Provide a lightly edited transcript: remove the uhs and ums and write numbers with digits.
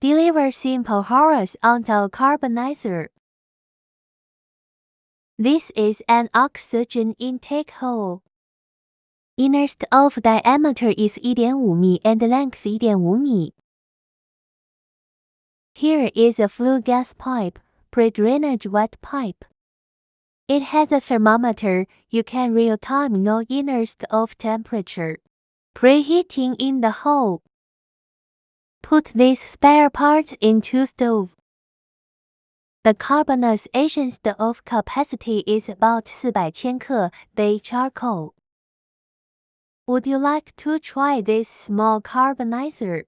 Deliver simple horrors onto a carbonizer. This is an oxygen intake hole. Inner stove diameter is 1.5 米 and length 1.5 米. Here is a flue gas pipe, pre-drainage wet pipe. It has a thermometer. You can real-time know inner stove temperature. Preheating in the hole. Put these spare parts into stove. The carbonization stove capacity is about 400 千克 day charcoal. Would you like to try this small carbonizer?